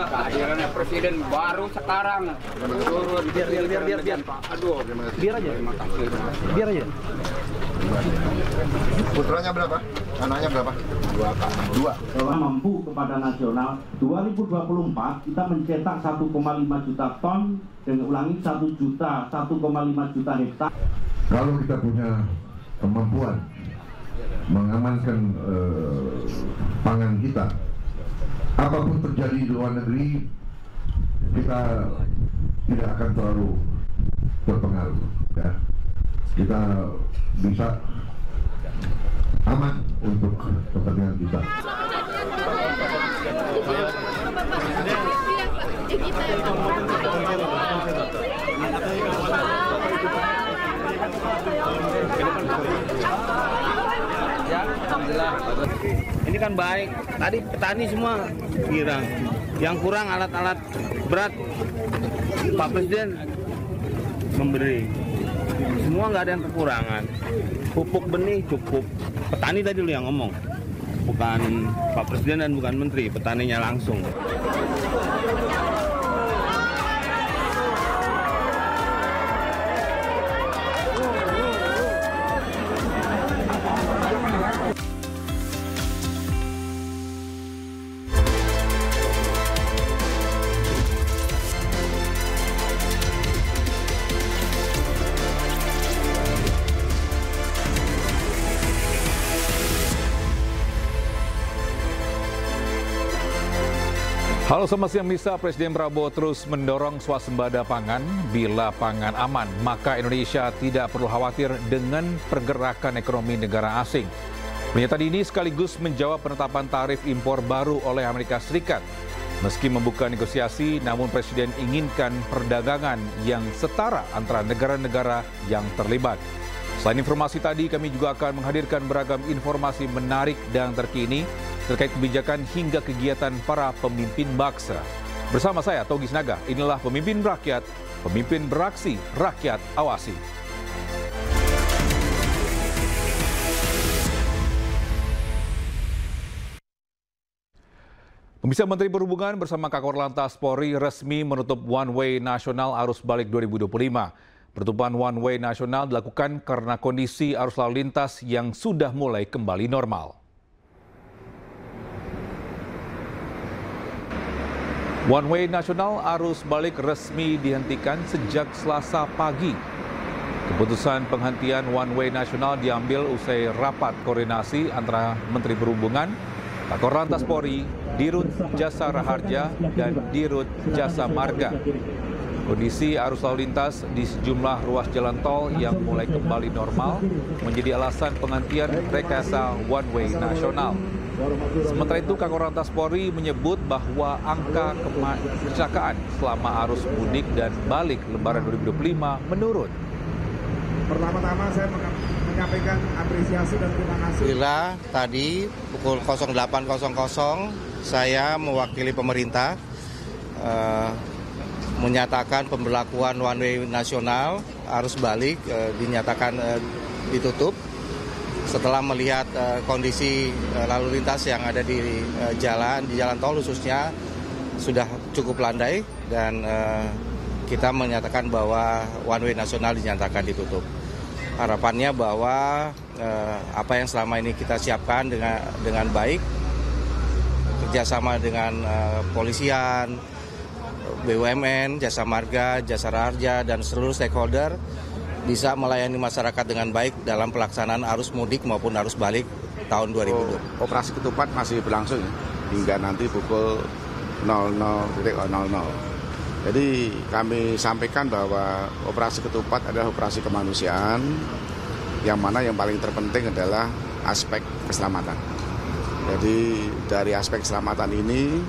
Kehadirannya presiden baru sekarang. Biar. Aduh, biar aja. Biar aja. Putranya berapa? Anaknya berapa? Dua. Kalau mampu kepada nasional, 2024 kita mencetak 1,5 juta ton, dan ulangi 1,5 juta hektar. Kalau kita punya kemampuan mengamankan pangan kita, apapun terjadi di luar negeri, kita tidak akan terlalu berpengaruh. Ya. Kita bisa aman untuk kepentingan kita. Ini kan baik. Tadi petani semua girang. Yang kurang alat-alat berat, Pak Presiden memberi. Semua nggak ada yang kekurangan. Pupuk benih cukup. Petani tadi lu yang ngomong. Bukan Pak Presiden dan bukan Menteri, petaninya langsung. Halo, selamat siang Misa. Presiden Prabowo terus mendorong swasembada pangan. Bila pangan aman, maka Indonesia tidak perlu khawatir dengan pergerakan ekonomi negara asing. Pernyataan ini sekaligus menjawab penetapan tarif impor baru oleh Amerika Serikat. Meski membuka negosiasi, namun Presiden inginkan perdagangan yang setara antara negara-negara yang terlibat. Selain informasi tadi, kami juga akan menghadirkan beragam informasi menarik dan terkini terkait kebijakan hingga kegiatan para pemimpin bangsa. Bersama saya, Togi Snaga, inilah Pemimpin Rakyat, Pemimpin Beraksi, Rakyat Awasi. Pemirsa, Menteri Perhubungan bersama Kakor Lantas Polri resmi menutup one-way nasional arus balik 2025. Penutupan one-way nasional dilakukan karena kondisi arus lalu lintas yang sudah mulai kembali normal. One-way nasional arus balik resmi dihentikan sejak Selasa pagi. Keputusan penghentian one-way nasional diambil usai rapat koordinasi antara Menteri Perhubungan, Kakor Lantas Polri, Dirut Jasa Raharja, dan Dirut Jasa Marga. Kondisi arus lalu lintas di sejumlah ruas jalan tol yang mulai kembali normal menjadi alasan penghentian rekayasa one-way nasional. Sementara itu, Kakor Lantas Polri menyebut bahwa angka kecelakaan selama arus mudik dan balik Lebaran 2025 menurun. Pertama-tama saya menyampaikan apresiasi dan terima kasih. Bila tadi pukul 08.00 saya mewakili pemerintah menyatakan pemberlakuan one way nasional arus balik dinyatakan ditutup. Setelah melihat kondisi lalu lintas yang ada di jalan tol khususnya sudah cukup landai dan kita menyatakan bahwa one way nasional dinyatakan ditutup. Harapannya bahwa apa yang selama ini kita siapkan dengan baik, kerjasama dengan polisian, BUMN, Jasa Marga, Jasa Raharja, dan seluruh stakeholder bisa melayani masyarakat dengan baik dalam pelaksanaan arus mudik maupun arus balik tahun 2020. Operasi ketupat masih berlangsung hingga nanti pukul 00.00. Jadi kami sampaikan bahwa operasi ketupat adalah operasi kemanusiaan, yang mana yang paling terpenting adalah aspek keselamatan. Jadi dari aspek keselamatan ini,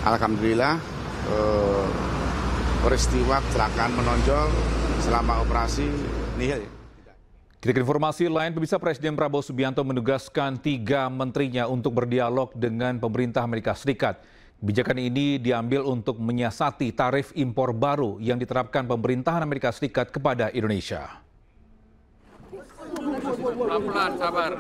alhamdulillah peristiwa kecelakaan menonjol selama operasi nihil. Kita ke informasi lain, pemirsa. Presiden Prabowo Subianto menugaskan 3 menterinya untuk berdialog dengan pemerintah Amerika Serikat. Kebijakan ini diambil untuk menyiasati tarif impor baru yang diterapkan pemerintahan Amerika Serikat kepada Indonesia. Pelan-pelan, sabar.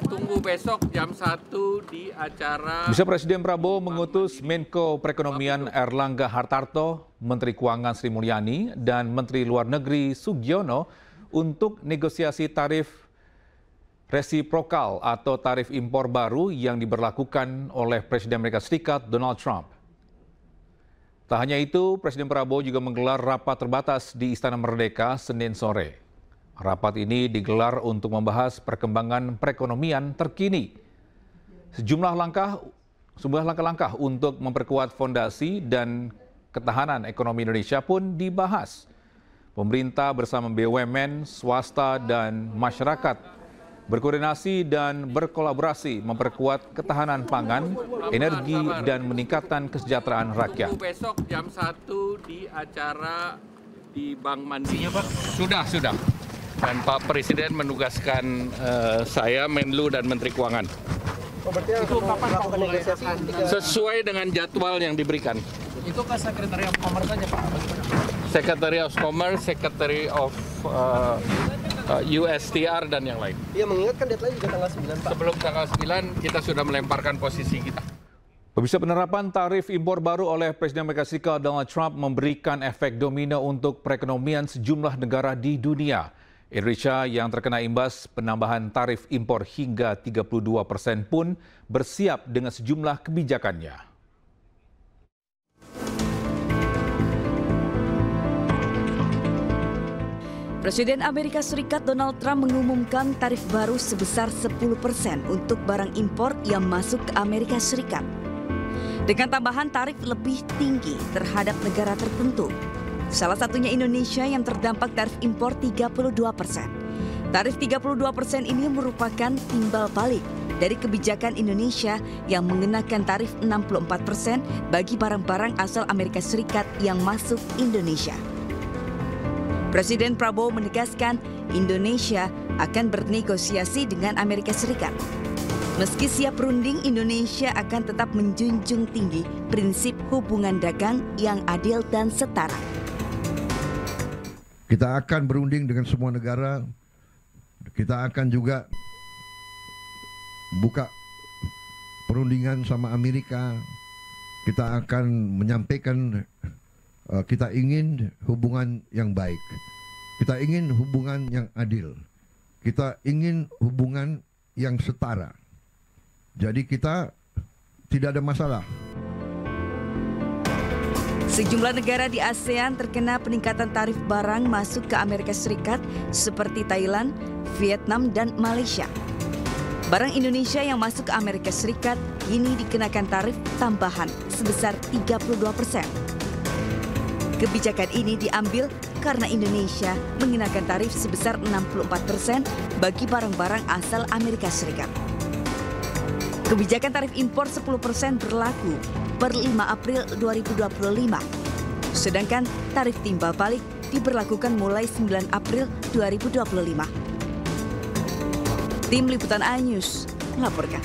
Tunggu besok jam 1 di acara. Bisa Presiden Prabowo mengutus Menko Perekonomian Erlangga Hartarto, Menteri Keuangan Sri Mulyani, dan Menteri Luar Negeri Sugiono untuk negosiasi tarif resiprokal atau tarif impor baru yang diberlakukan oleh Presiden Amerika Serikat Donald Trump. Tak hanya itu, Presiden Prabowo juga menggelar rapat terbatas di Istana Merdeka Senin sore. Rapat ini digelar untuk membahas perkembangan perekonomian terkini. Sejumlah langkah-langkah untuk memperkuat fondasi dan ketahanan ekonomi Indonesia pun dibahas. Pemerintah bersama BUMN, swasta, dan masyarakat berkoordinasi dan berkolaborasi memperkuat ketahanan pangan, energi, dan meningkatkan kesejahteraan rakyat. Besok jam 1 di acara di Bank Mandiri. Sudah. Dan Pak Presiden menugaskan saya, Menlu, dan Menteri Keuangan. Itu kapan Pak negosiasi? Sesuai dengan jadwal yang diberikan. Itu ke Secretary of Commerce saja Pak? Secretary of Commerce, Secretary of USTR, dan yang lain. Iya, mengingatkan deadline juga tanggal 9 Pak. Sebelum tanggal 9 kita sudah melemparkan posisi kita. Pemirsa, penerapan tarif impor baru oleh Presiden Amerika Serikat Donald Trump memberikan efek domino untuk perekonomian sejumlah negara di dunia. Indonesia yang terkena imbas penambahan tarif impor hingga 32% pun bersiap dengan sejumlah kebijakannya. Presiden Amerika Serikat Donald Trump mengumumkan tarif baru sebesar 10% untuk barang impor yang masuk ke Amerika Serikat. Dengan tambahan tarif lebih tinggi terhadap negara tertentu. Salah satunya Indonesia yang terdampak tarif impor 32%. Tarif 32% ini merupakan timbal balik dari kebijakan Indonesia yang mengenakan tarif 64% bagi barang-barang asal Amerika Serikat yang masuk Indonesia. Presiden Prabowo menegaskan Indonesia akan bernegosiasi dengan Amerika Serikat. Meski siap runding, Indonesia akan tetap menjunjung tinggi prinsip hubungan dagang yang adil dan setara. Kita akan berunding dengan semua negara. Kita akan juga buka perundingan sama Amerika. Kita akan menyampaikan kita ingin hubungan yang baik. Kita ingin hubungan yang adil. Kita ingin hubungan yang setara. Jadi kita tidak ada masalah. Sejumlah negara di ASEAN terkena peningkatan tarif barang masuk ke Amerika Serikat seperti Thailand, Vietnam, dan Malaysia. Barang Indonesia yang masuk ke Amerika Serikat kini dikenakan tarif tambahan sebesar 32%. Kebijakan ini diambil karena Indonesia mengenakan tarif sebesar 64% bagi barang-barang asal Amerika Serikat. Kebijakan tarif impor 10% berlaku per 5 April 2025. Sedangkan tarif timbal balik diberlakukan mulai 9 April 2025. Tim Liputan iNews melaporkan.